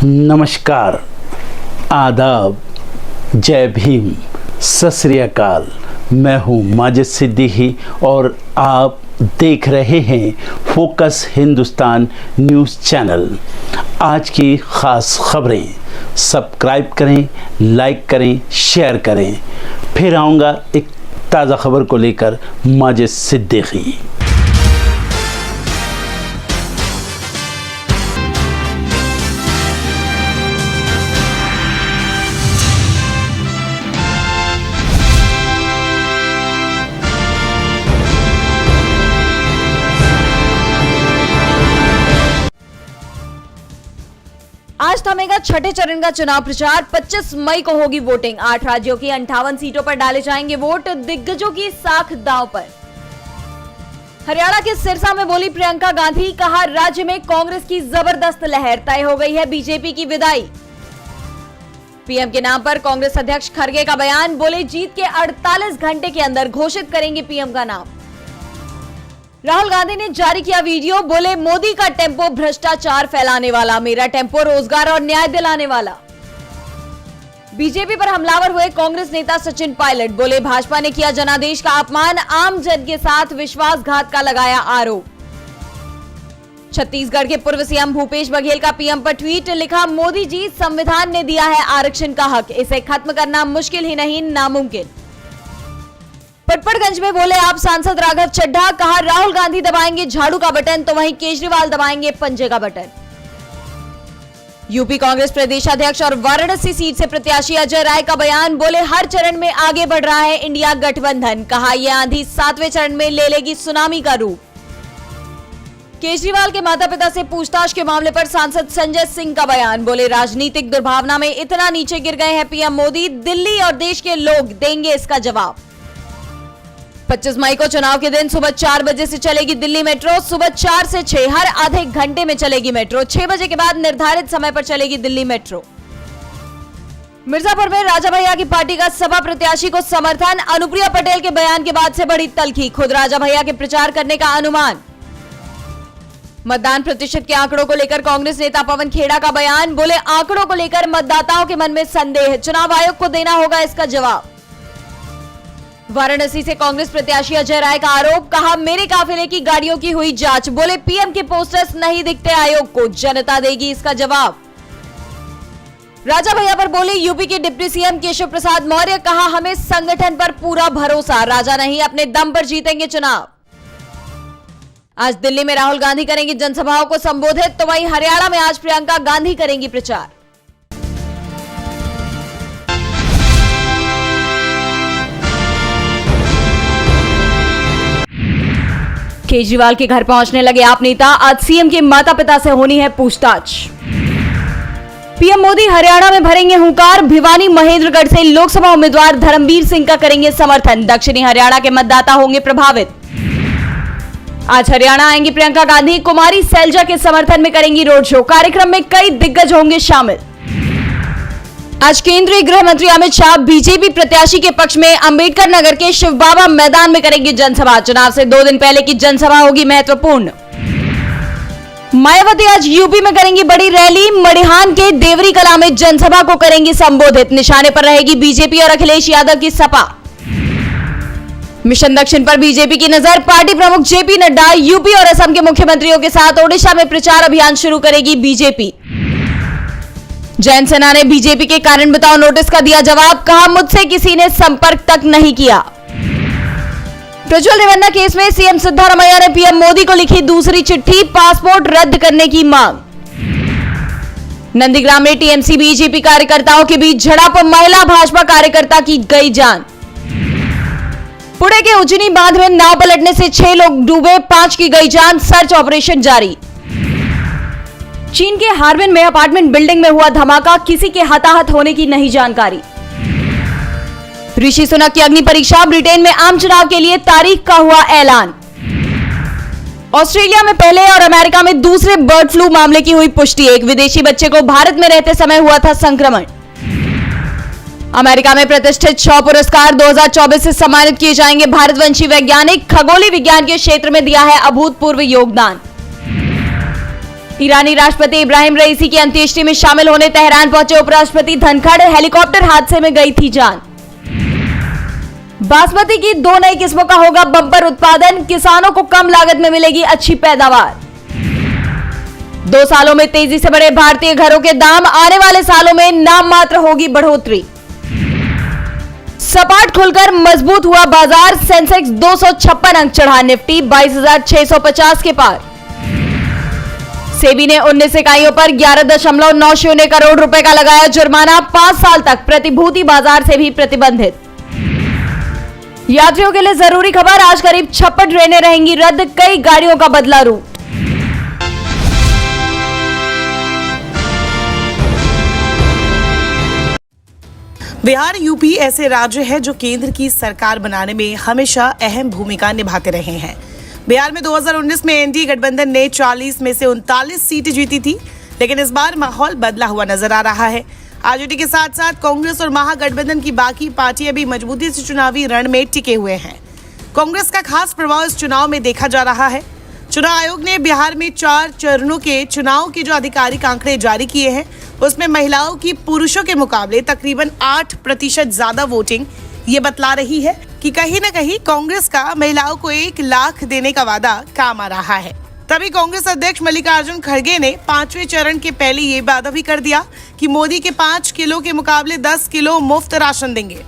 नमस्कार, आदाब, जय भीम, सत श्री अकाल। मैं हूँ माजिद सिद्दीकी और आप देख रहे हैं फोकस हिंदुस्तान न्यूज़ चैनल। आज की ख़ास खबरें सब्सक्राइब करें, लाइक करें, शेयर करें। फिर आऊँगा एक ताज़ा खबर को लेकर माजिद सिद्दीकी। आज थमेगा छठे चरण का चुनाव प्रचार। 25 मई को होगी वोटिंग। 8 राज्यों की 58 सीटों पर डाले जाएंगे वोट। दिग्गजों की साख दांव पर। हरियाणा के सिरसा में बोली प्रियंका गांधी, कहा राज्य में कांग्रेस की जबरदस्त लहर, तय हो गई है बीजेपी की विदाई। पीएम के नाम पर कांग्रेस अध्यक्ष खड़गे का बयान, बोले जीत के 48 घंटे के अंदर घोषित करेंगे पीएम का नाम। राहुल गांधी ने जारी किया वीडियो, बोले मोदी का टेम्पो भ्रष्टाचार फैलाने वाला, मेरा टेम्पो रोजगार और न्याय दिलाने वाला। बीजेपी पर हमलावर हुए कांग्रेस नेता सचिन पायलट, बोले भाजपा ने किया जनादेश का अपमान, आम जन के साथ विश्वासघात का लगाया आरोप। छत्तीसगढ़ के पूर्व सीएम भूपेश बघेल का पीएम पर ट्वीट, लिखा मोदी जी संविधान ने दिया है आरक्षण का हक, इसे खत्म करना मुश्किल ही नहीं नामुमकिन। पटपड़गंज में बोले आप सांसद राघव चड्ढा, कहा राहुल गांधी दबाएंगे झाड़ू का बटन तो वहीं केजरीवाल दबाएंगे पंजे का बटन। यूपी कांग्रेस प्रदेशाध्यक्ष और वाराणसी सीट से प्रत्याशी अजय राय का बयान, बोले हर चरण में आगे बढ़ रहा है इंडिया गठबंधन, कहा यह आंधी 7वें चरण में ले लेगी सुनामी का रूप। केजरीवाल के माता पिता से पूछताछ के मामले पर सांसद संजय सिंह का बयान, बोले राजनीतिक दुर्भावना में इतना नीचे गिर गए हैं पीएम मोदी, दिल्ली और देश के लोग देंगे इसका जवाब। 25 मई को चुनाव के दिन सुबह 4 बजे से चलेगी दिल्ली मेट्रो। सुबह 4 से 6 हर आधे घंटे में चलेगी मेट्रो। 6 बजे के बाद निर्धारित समय पर चलेगी दिल्ली मेट्रो। मिर्जापुर में राजा भैया की पार्टी का सपा प्रत्याशी को समर्थन, अनुप्रिया पटेल के बयान के बाद से बड़ी तल्खी, खुद राजा भैया के प्रचार करने का अनुमान। मतदान प्रतिशत के आंकड़ों को लेकर कांग्रेस नेता पवन खेड़ा का बयान, बोले आंकड़ों को लेकर मतदाताओं के मन में संदेह, चुनाव आयोग को देना होगा इसका जवाब। वाराणसी से कांग्रेस प्रत्याशी अजय राय का आरोप, कहा मेरे काफिले की गाड़ियों की हुई जांच, बोले पीएम के पोस्टर्स नहीं दिखते आयोग को, जनता देगी इसका जवाब। राजा भैया पर बोले यूपी के डिप्टी सीएम केशव प्रसाद मौर्य, कहा हमें संगठन पर पूरा भरोसा, राजा नहीं अपने दम पर जीतेंगे चुनाव। आज दिल्ली में राहुल गांधी करेंगी जनसभाओं को संबोधित, तो वहीं हरियाणा में आज प्रियंका गांधी करेंगी प्रचार। केजरीवाल के घर पहुंचने लगे आप नेता, आज सीएम के माता पिता से होनी है पूछताछ। पीएम मोदी हरियाणा में भरेंगे हुंकार, भिवानी महेंद्रगढ़ से लोकसभा उम्मीदवार धर्मवीर सिंह का करेंगे समर्थन, दक्षिणी हरियाणा के मतदाता होंगे प्रभावित। आज हरियाणा आएंगी प्रियंका गांधी, कुमारी सैलजा के समर्थन में करेंगी रोड शो, कार्यक्रम में कई दिग्गज होंगे शामिल। आज केंद्रीय गृह मंत्री अमित शाह बीजेपी प्रत्याशी के पक्ष में अंबेडकर नगर के शिव बाबा मैदान में करेंगे जनसभा, चुनाव से 2 दिन पहले की जनसभा होगी महत्वपूर्ण। मायावती आज यूपी में करेंगी बड़ी रैली, मडिहान के देवरी कला में जनसभा को करेंगी संबोधित, निशाने पर रहेगी बीजेपी और अखिलेश यादव की सपा। मिशन दक्षिण पर बीजेपी की नजर, पार्टी प्रमुख जेपी नड्डा यूपी और असम के मुख्यमंत्रियों के साथ ओडिशा में प्रचार अभियान शुरू करेगी बीजेपी। जैन सेना ने बीजेपी के कारण बताओ नोटिस का दिया जवाब, कहा मुझसे किसी ने संपर्क तक नहीं किया। प्रज्वल रेवन्ना केस में सीएम सिद्धारमैया ने पीएम मोदी को लिखी दूसरी चिट्ठी, पासपोर्ट रद्द करने की मांग। नंदीग्राम में टीएमसी बीजेपी कार्यकर्ताओं के बीच झड़प, महिला भाजपा कार्यकर्ता की गई जान। पुणे के उजनी बांध में नाव पलटने से 6 लोग डूबे, 5 की गई जान, सर्च ऑपरेशन जारी। चीन के हार्बिन में अपार्टमेंट बिल्डिंग में हुआ धमाका, किसी के हताहत होने की नहीं जानकारी। ऋषि सुनक की अग्नि परीक्षा, ब्रिटेन में आम चुनाव के लिए तारीख का हुआ ऐलान। ऑस्ट्रेलिया में पहले और अमेरिका में दूसरे बर्ड फ्लू मामले की हुई पुष्टि, एक विदेशी बच्चे को भारत में रहते समय हुआ था संक्रमण। अमेरिका में प्रतिष्ठित 6 पुरस्कार 2024 से सम्मानित किए जाएंगे भारतवंशी वैज्ञानिक, खगोलीय विज्ञान के क्षेत्र में दिया है अभूतपूर्व योगदान। ईरानी राष्ट्रपति इब्राहिम रईसी की अंत्येष्टि में शामिल होने तेहरान पहुंचे उपराष्ट्रपति धनखड़, हेलीकॉप्टर हादसे में गई थी जान। बासमती की 2 नई किस्मों का होगा बम्पर उत्पादन, किसानों को कम लागत में मिलेगी अच्छी पैदावार। 2 सालों में तेजी से बढ़े भारतीय घरों के दाम, आने वाले सालों में नाम मात्र होगी बढ़ोतरी। सपाट खुलकर मजबूत हुआ बाजार, सेंसेक्स 256 अंक चढ़ा, निफ्टी 22,650 के पार। सेबी ने 19 इकाइयों पर 11.90 करोड़ रुपए का लगाया जुर्माना, 5 साल तक प्रतिभूति बाजार से भी प्रतिबंधित। यात्रियों के लिए जरूरी खबर, आज करीब 56 ट्रेनें रहेंगी रद्द, कई गाड़ियों का बदला रूट। बिहार, यूपी ऐसे राज्य हैं जो केंद्र की सरकार बनाने में हमेशा अहम भूमिका निभाते रहे हैं। बिहार में 2019 में एनडीए गठबंधन ने 40 में से 39 सीटें जीती थी, लेकिन इस बार माहौल बदला हुआ नजर आ रहा है। आरजेडी के साथ साथ कांग्रेस और महागठबंधन की बाकी पार्टियां भी मजबूती से चुनावी रण में टिके हुए हैं। कांग्रेस का खास प्रभाव इस चुनाव में देखा जा रहा है। चुनाव आयोग ने बिहार में 4 चरणों के चुनाव के जो आधिकारिक आंकड़े जारी किए हैं, उसमें महिलाओं की पुरुषों के मुकाबले तकरीबन 8% ज्यादा वोटिंग ये बतला रही है कि कहीं न कहीं कांग्रेस का महिलाओं को 1 लाख देने का वादा काम आ रहा है। तभी कांग्रेस अध्यक्ष मल्लिकार्जुन खड़गे ने 5वें चरण के पहले ये वादा भी कर दिया कि मोदी के 5 किलो के मुकाबले 10 किलो मुफ्त राशन देंगे।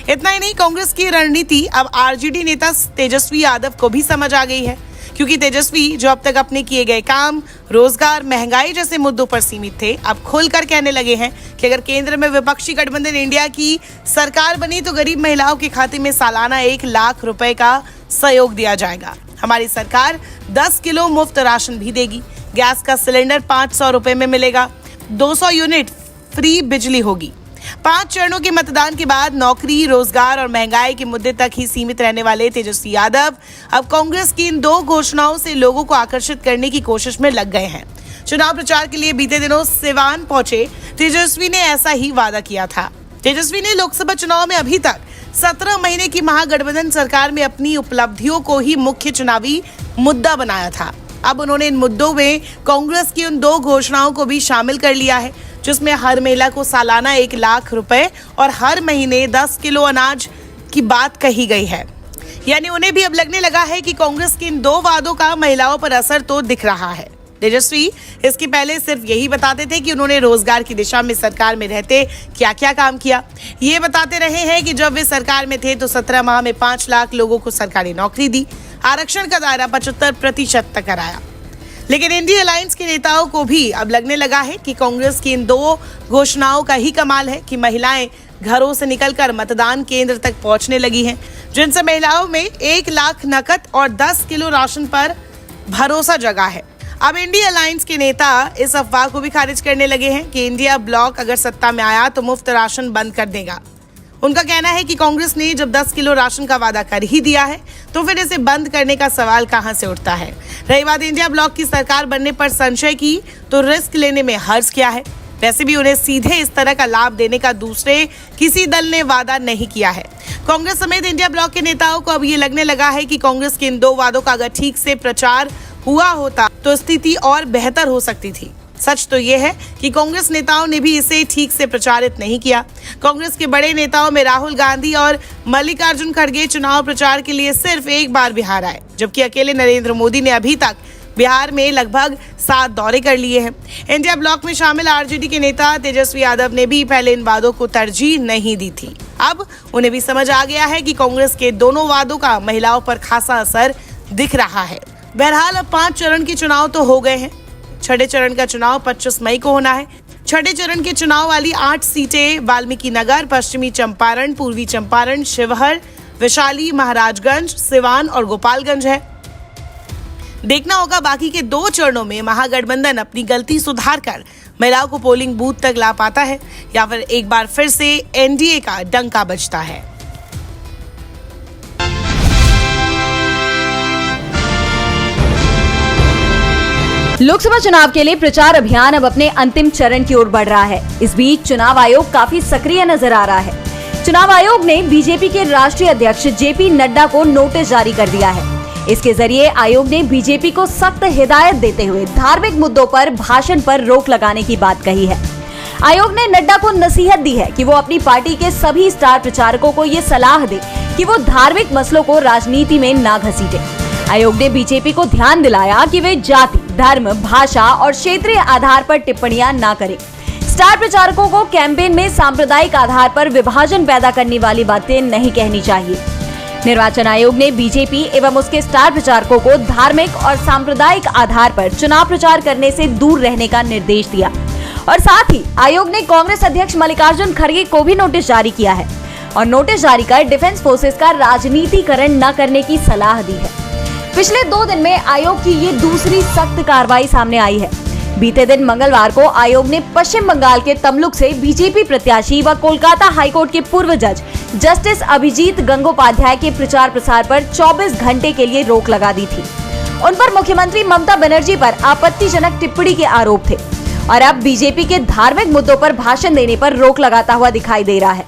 इतना ही नहीं, कांग्रेस की रणनीति अब आरजेडी नेता तेजस्वी यादव को भी समझ आ गई है, क्योंकि तेजस्वी जो अब तक अपने किए गए काम, रोजगार, महंगाई जैसे मुद्दों पर सीमित थे, अब खुलकर कहने लगे हैं कि अगर केंद्र में विपक्षी गठबंधन इंडिया की सरकार बनी तो गरीब महिलाओं के खाते में सालाना 1 लाख रुपए का सहयोग दिया जाएगा। हमारी सरकार 10 किलो मुफ्त राशन भी देगी, गैस का सिलेंडर 500 रुपए में मिलेगा, 200 यूनिट फ्री बिजली होगी। 5 चरणों के मतदान के बाद नौकरी, रोजगार और महंगाई के मुद्दे तक ही सीमित रहने वाले तेजस्वी यादव अब कांग्रेस की इन 2 घोषणाओं से लोगों को आकर्षित करने की कोशिश में लग गए हैं। चुनाव प्रचार के लिए बीते दिनों सिवान पहुंचे तेजस्वी ने ऐसा ही वादा किया था। तेजस्वी ने लोकसभा चुनाव में अभी तक 17 महीने की महागठबंधन सरकार में अपनी उपलब्धियों को ही मुख्य चुनावी मुद्दा बनाया था। अब उन्होंने इन मुद्दों में कांग्रेस की उन 2 घोषणाओं को भी शामिल कर लिया है, जिसमें हर महिला को सालाना 1 लाख रुपए और हर महीने 10 किलो अनाज की बात कही गई है। यानी उन्हें भी अब लगने लगा है कि कांग्रेस के इन 2 वादों का महिलाओं पर असर तो दिख रहा है। तेजस्वी इसके पहले सिर्फ यही बताते थे कि उन्होंने रोजगार की दिशा में सरकार में रहते क्या क्या काम किया। ये बताते रहे हैं कि जब वे सरकार में थे तो 17 माह में 5 लाख लोगों को सरकारी नौकरी दी, आरक्षण का दायरा 75% तक कराया। लेकिन इंडिया अलायंस के नेताओं को भी अब लगने लगा है कि कांग्रेस की इन 2 घोषणाओं का ही कमाल है कि महिलाएं घरों से निकलकर मतदान केंद्र तक पहुंचने लगी हैं, जिनसे महिलाओं में 1 लाख नकद और 10 किलो राशन पर भरोसा जगा है। अब इंडिया अलायंस के नेता इस अफवाह को भी खारिज करने लगे हैं कि इंडिया ब्लॉक अगर सत्ता में आया तो मुफ्त राशन बंद कर देगा। उनका कहना है कि कांग्रेस ने जब 10 किलो राशन का वादा कर ही दिया है तो फिर इसे बंद करने का सवाल कहां से उठता है। रही बात इंडिया ब्लॉक की सरकार बनने पर संशय की, तो रिस्क लेने में हर्ज क्या है। वैसे भी उन्हें सीधे इस तरह का लाभ देने का दूसरे किसी दल ने वादा नहीं किया है। कांग्रेस समेत इंडिया ब्लॉक के नेताओं को अब ये लगने लगा है कि कांग्रेस के इन 2 वादों का अगर ठीक से प्रचार हुआ होता तो स्थिति और बेहतर हो सकती थी। सच तो ये है कि कांग्रेस नेताओं ने भी इसे ठीक से प्रचारित नहीं किया। कांग्रेस के बड़े नेताओं में राहुल गांधी और मल्लिकार्जुन खड़गे चुनाव प्रचार के लिए सिर्फ 1 बार बिहार आए, जबकि अकेले नरेंद्र मोदी ने अभी तक बिहार में लगभग 7 दौरे कर लिए हैं। इंडिया ब्लॉक में शामिल आरजेडी के नेता तेजस्वी यादव ने भी पहले इन वादों को तरजीह नहीं दी थी। अब उन्हें भी समझ आ गया है कि कांग्रेस के दोनों वादों का महिलाओं पर खासा असर दिख रहा है। बहरहाल अब 5 चरण के चुनाव तो हो गए हैं। 6ठे चरण का चुनाव 25 मई को होना है। 6ठे चरण के चुनाव वाली 8 सीटें वाल्मीकि नगर, पश्चिमी चंपारण, पूर्वी चंपारण, शिवहर, वैशाली, महाराजगंज, सिवान और गोपालगंज है। देखना होगा बाकी के 2 चरणों में महागठबंधन अपनी गलती सुधार कर महिलाओं को पोलिंग बूथ तक ला पाता है या फिर एक बार फिर से एनडीए का डंका बजता है। लोकसभा चुनाव के लिए प्रचार अभियान अब अपने अंतिम चरण की ओर बढ़ रहा है। इस बीच चुनाव आयोग काफी सक्रिय नजर आ रहा है। चुनाव आयोग ने बीजेपी के राष्ट्रीय अध्यक्ष जेपी नड्डा को नोटिस जारी कर दिया है। इसके जरिए आयोग ने बीजेपी को सख्त हिदायत देते हुए धार्मिक मुद्दों पर भाषण पर रोक लगाने की बात कही है। आयोग ने नड्डा को नसीहत दी है कि वो अपनी पार्टी के सभी स्टार प्रचारकों को ये सलाह दे कि वो धार्मिक मसलों को राजनीति में ना घसीटे। आयोग ने बीजेपी को ध्यान दिलाया कि वे जाति, धर्म, भाषा और क्षेत्रीय आधार पर टिप्पणियां ना करें। स्टार प्रचारकों को कैंपेन में सांप्रदायिक आधार पर विभाजन पैदा करने वाली बातें नहीं कहनी चाहिए। निर्वाचन आयोग ने बीजेपी एवं उसके स्टार प्रचारकों को धार्मिक और सांप्रदायिक आधार पर चुनाव प्रचार करने से दूर रहने का निर्देश दिया और साथ ही आयोग ने कांग्रेस अध्यक्ष मल्लिकार्जुन खड़गे को भी नोटिस जारी किया है और नोटिस जारी कर डिफेंस फोर्सेस का राजनीतिकरण न करने की सलाह दी है। पिछले 2 दिन में आयोग की ये दूसरी सख्त कार्रवाई सामने आई है। बीते दिन मंगलवार को आयोग ने पश्चिम बंगाल के तमलुक से बीजेपी प्रत्याशी व कोलकाता हाईकोर्ट के पूर्व जज जस्टिस अभिजीत गंगोपाध्याय के प्रचार प्रसार पर 24 घंटे के लिए रोक लगा दी थी। उन पर मुख्यमंत्री ममता बनर्जी पर आपत्तिजनक टिप्पणी के आरोप थे और अब बीजेपी के धार्मिक मुद्दों पर भाषण देने पर रोक लगाता हुआ दिखाई दे रहा है।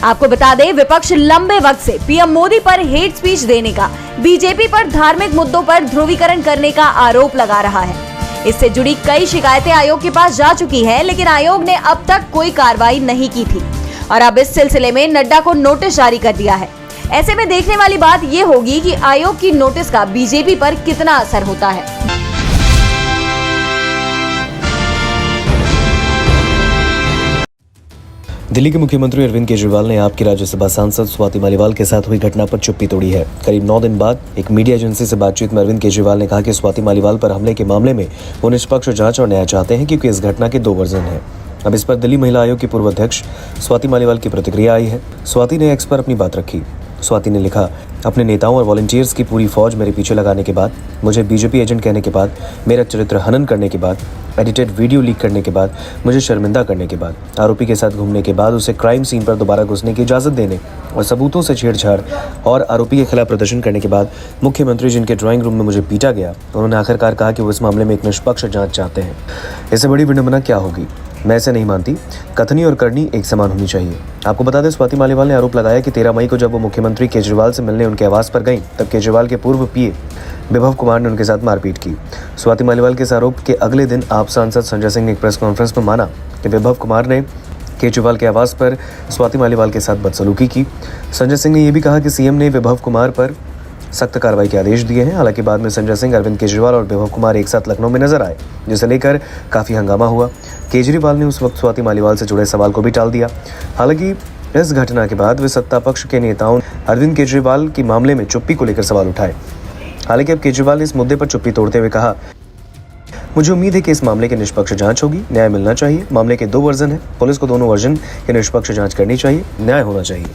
आपको बता दें, विपक्ष लंबे वक्त से पीएम मोदी पर हेट स्पीच देने का, बीजेपी पर धार्मिक मुद्दों पर ध्रुवीकरण करने का आरोप लगा रहा है। इससे जुड़ी कई शिकायतें आयोग के पास जा चुकी हैं, लेकिन आयोग ने अब तक कोई कार्रवाई नहीं की थी और अब इस सिलसिले में नड्डा को नोटिस जारी कर दिया है। ऐसे में देखने वाली बात ये होगी कि आयोग की नोटिस का बीजेपी पर कितना असर होता है। दिल्ली के मुख्यमंत्री अरविंद केजरीवाल ने आपकी राज्यसभा सांसद स्वाति मालीवाल के साथ हुई घटना पर चुप्पी तोड़ी है। करीब 9 दिन बाद एक मीडिया एजेंसी से बातचीत में अरविंद केजरीवाल ने कहा कि स्वाति मालीवाल पर हमले के मामले में वो निष्पक्ष जांच और न्याय चाहते हैं क्योंकि इस घटना के 2 वर्जन हैं। अब इस पर दिल्ली महिला आयोग की पूर्व अध्यक्ष स्वाति मालीवाल की प्रतिक्रिया आई है। स्वाति ने एक्स पर अपनी बात रखी। स्वाति ने लिखा, अपने नेताओं और वॉलंटियर्स की पूरी फौज मेरे पीछे लगाने के बाद, मुझे बीजेपी एजेंट कहने के बाद, मेरा चरित्र हनन करने के बाद, एडिटेड वीडियो लीक करने के बाद, मुझे शर्मिंदा करने के बाद, आरोपी के साथ घूमने के बाद, उसे क्राइम सीन पर दोबारा घुसने की इजाज़त देने और सबूतों से छेड़छाड़ और आरोपी के खिलाफ प्रदर्शन करने के बाद मुख्यमंत्री जिनके ड्राइंग रूम में मुझे पीटा गया, उन्होंने आखिरकार कहा कि वो इस मामले में एक निष्पक्ष जाँच चाहते हैं। इससे बड़ी विडंबना क्या होगी? मैं ऐसे नहीं मानती। कथनी और करनी एक समान होनी चाहिए। आपको बता दें, स्वाति मालीवाल ने आरोप लगाया कि 13 मई को जब वो मुख्यमंत्री केजरीवाल से मिलने उनके आवास पर गईं, तब केजरीवाल के पूर्व पीए विभव कुमार ने उनके साथ मारपीट की। स्वाति मालीवाल के इस आरोप के अगले दिन आप सांसद संजय सिंह ने एक प्रेस कॉन्फ्रेंस में माना कि विभव कुमार ने केजरीवाल के आवास पर स्वाति मालीवाल के साथ बदसलूकी की। संजय सिंह ने यह भी कहा कि सीएम ने विभव कुमार पर सख्त कार्रवाई के आदेश दिए हैं। हालांकि बाद में संजय सिंह, अरविंद केजरीवाल और विभव कुमार एक साथ लखनऊ में नजर आए, जिसे लेकर काफ़ी हंगामा हुआ। केजरीवाल ने उस वक्त स्वाति मालीवाल से जुड़े सवाल को भी टाल दिया। हालांकि इस घटना के बाद वे सत्ता पक्ष के नेताओं ने अरविंद केजरीवाल के मामले में चुप्पी को लेकर सवाल उठाए। हालांकि अब केजरीवाल ने इस मुद्दे पर चुप्पी तोड़ते हुए कहा, मुझे उम्मीद है कि इस मामले की निष्पक्ष जांच होगी, न्याय मिलना चाहिए। मामले के 2 वर्जन हैं, पुलिस को दोनों वर्जन की निष्पक्ष जांच करनी चाहिए, न्याय होना चाहिए।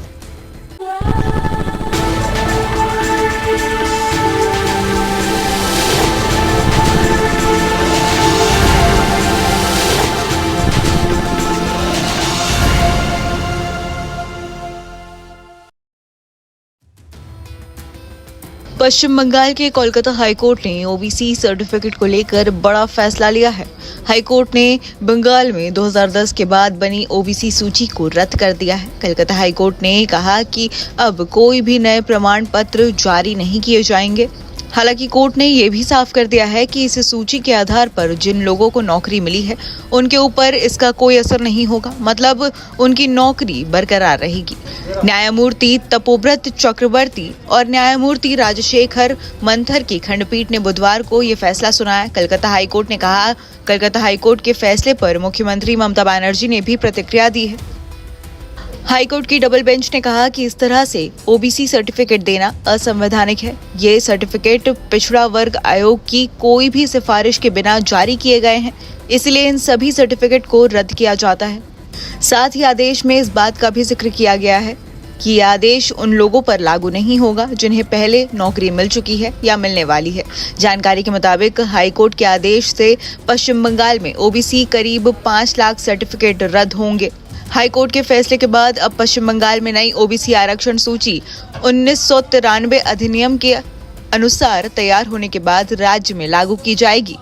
पश्चिम बंगाल के कोलकाता हाईकोर्ट ने ओबीसी सर्टिफिकेट को लेकर बड़ा फैसला लिया है। हाईकोर्ट ने बंगाल में 2010 के बाद बनी ओबीसी सूची को रद्द कर दिया है। कोलकाता हाईकोर्ट ने कहा कि अब कोई भी नए प्रमाण पत्र जारी नहीं किए जाएंगे। हालांकि कोर्ट ने यह भी साफ कर दिया है कि इस सूची के आधार पर जिन लोगों को नौकरी मिली है उनके ऊपर इसका कोई असर नहीं होगा, मतलब उनकी नौकरी बरकरार रहेगी। न्यायमूर्ति तपोव्रत चक्रवर्ती और न्यायमूर्ति राजशेखर मंथर की खंडपीठ ने बुधवार को ये फैसला सुनाया। कलकत्ता हाईकोर्ट ने कहा, कलकत्ता हाईकोर्ट के फैसले पर मुख्यमंत्री ममता बनर्जी ने भी प्रतिक्रिया दी है। हाईकोर्ट की डबल बेंच ने कहा कि इस तरह से ओबीसी सर्टिफिकेट देना असंवैधानिक है। ये सर्टिफिकेट पिछड़ा वर्ग आयोग की कोई भी सिफारिश के बिना जारी किए गए हैं, इसलिए इन सभी सर्टिफिकेट को रद्द किया जाता है। साथ ही आदेश में इस बात का भी जिक्र किया गया है कि यह आदेश उन लोगों पर लागू नहीं होगा जिन्हें पहले नौकरी मिल चुकी है या मिलने वाली है। जानकारी के मुताबिक हाईकोर्ट के आदेश से पश्चिम बंगाल में ओबीसी करीब 5 लाख सर्टिफिकेट रद्द होंगे। हाईकोर्ट के फैसले के बाद अब पश्चिम बंगाल में नई ओबीसी आरक्षण सूची 1993 अधिनियम के अनुसार तैयार होने के बाद राज्य में लागू की जाएगी।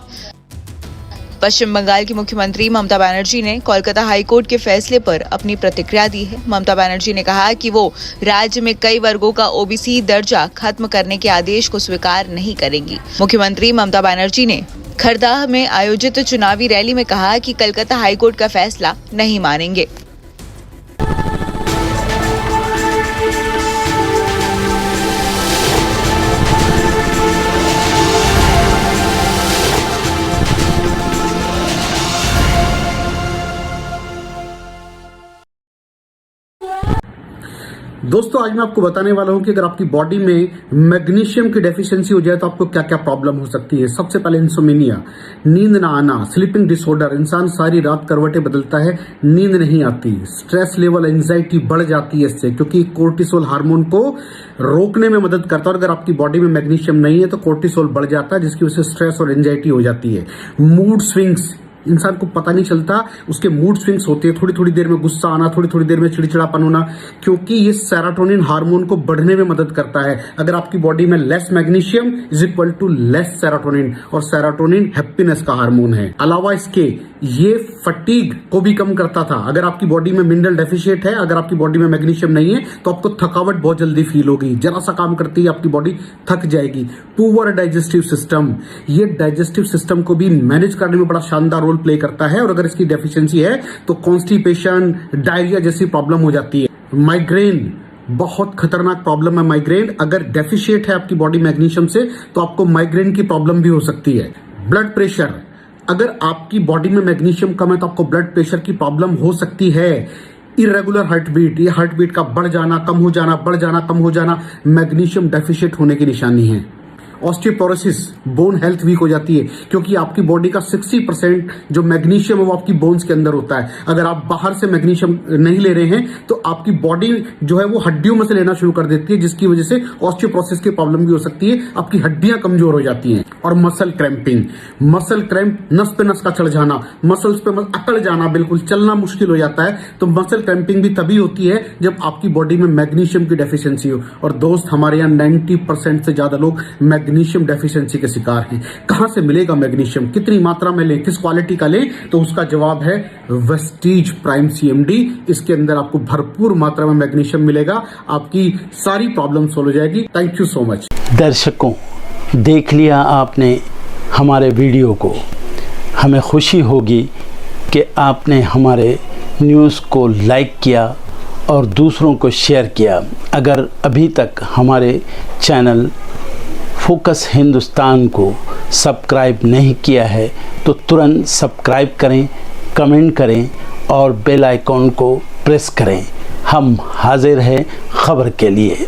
पश्चिम बंगाल की मुख्यमंत्री ममता बनर्जी ने कोलकाता हाईकोर्ट के फैसले पर अपनी प्रतिक्रिया दी है। ममता बनर्जी ने कहा कि वो राज्य में कई वर्गों का ओबीसी दर्जा खत्म करने के आदेश को स्वीकार नहीं करेंगी। मुख्यमंत्री ममता बनर्जी ने खरदाह में आयोजित चुनावी रैली में कहा कि कोलकाता हाईकोर्ट का फैसला नहीं मानेंगे। दोस्तों आज मैं आपको बताने वाला हूं कि अगर आपकी बॉडी में मैग्नीशियम की डेफिशिएंसी हो जाए तो आपको क्या क्या प्रॉब्लम हो सकती है। सबसे पहले इंसोमेनिया, नींद ना आना, स्लीपिंग डिसऑर्डर, इंसान सारी रात करवटें बदलता है, नींद नहीं आती, स्ट्रेस लेवल, एंजाइटी बढ़ जाती है इससे, क्योंकि कोर्टिसोल हार्मोन को रोकने में मदद करता है। और अगर आपकी बॉडी में मैग्नीशियम नहीं है तो कोर्टिसोल बढ़ जाता है, जिसकी वजह से स्ट्रेस और एंजाइटी हो जाती है। मूड स्विंग्स, इंसान को पता नहीं चलता उसके मूड स्विंग्स होते हैं, थोड़ी थोड़ी देर में गुस्सा आना, थोड़ी थोड़ी देर में चिड़चिड़ापन होना, क्योंकि ये सेरोटोनिन हार्मोन को बढ़ने में मदद करता है। अगर आपकी बॉडी में less magnesium is equal to less serotonin, और सेरोटोनिन हैप्पीनेस का हार्मोन है। अलावा इसके ये फटीग को भी कम करता था। अगर आपकी बॉडी में मिनरल डेफिशिएट है, अगर आपकी बॉडी में मैग्नीशियम नहीं है तो आपको थकावट बहुत जल्दी फील होगी, जरा सा काम करती है आपकी बॉडी थक जाएगी। पुअर डाइजेस्टिव सिस्टम, ये डाइजेस्टिव सिस्टम को भी मैनेज करने में बड़ा शानदार रोल प्ले करता है, और अगर इसकी डेफिशिएंसी है तो कॉन्स्टिपेशन, डायरिया जैसी प्रॉब्लम हो जाती है। माइग्रेन, बहुत खतरनाक प्रॉब्लम है माइग्रेन। अगर डेफिशिएट है आपकी बॉडी मैग्नीशियम से तो आपको माइग्रेन की प्रॉब्लम भी हो सकती है। ब्लड प्रेशर, अगर आपकी बॉडी में मैग्नीशियम कम है तो आपको ब्लड प्रेशर की प्रॉब्लम हो सकती है। इरेगुलर हार्टबीट, ये हार्टबीट का बढ़ जाना, कम हो जाना, बढ़ जाना, कम हो जाना, मैग्नीशियम डेफिशिएट होने की निशानी है। ऑस्टियोपोरोसिस, बोन हेल्थ वीक हो जाती है, क्योंकि आपकी बॉडी का 60% जो मैग्नीशियम है वो आपकी बोन्स के अंदर होता है। अगर आप बाहर से मैग्नीशियम नहीं ले रहे हैं तो आपकी बॉडी जो है वो हड्डियों में से लेना शुरू कर देती है, जिसकी वजह से ऑस्टियोपोरोसिस की प्रॉब्लम भी हो सकती है, आपकी हड्डियां कमजोर हो जाती हैं। और मसल क्रैम्पिंग, मसल क्रैम्प, नस पे नस का चढ़ जाना, मसल्स पे अकड़ जाना, बिल्कुल चलना मुश्किल हो जाता है। तो मसल क्रैम्पिंग भी तभी होती है जब आपकी बॉडी में मैग्नीशियम की डेफिशिएंसी हो। और दोस्त, हमारे यहाँ 90% से ज्यादा लोग मैग्नीशियम डेफिशिएंसी के शिकार हैं। कहां से मिलेगा मैग्नीशियम, कितनी मात्रा में लें, किस क्वालिटी का लें? तो उसका जवाब है वेस्टीज प्राइम CMD। इसके अंदर आपको भरपूर मात्रा में मैग्नीशियम मिलेगा, आपकी सारी प्रॉब्लम सॉल्व हो जाएगी। Thank you so much. दर्शकों, देख लिया आपने हमारे वीडियो को। हमें खुशी होगी कि आपने हमारे न्यूज़ को लाइक किया और दूसरों को शेयर किया। अगर अभी तक हमारे चैनल फोकस हिंदुस्तान को सब्सक्राइब नहीं किया है तो तुरंत सब्सक्राइब करें, कमेंट करें और बेल आइकॉन को प्रेस करें। हम हाजिर हैं खबर के लिए।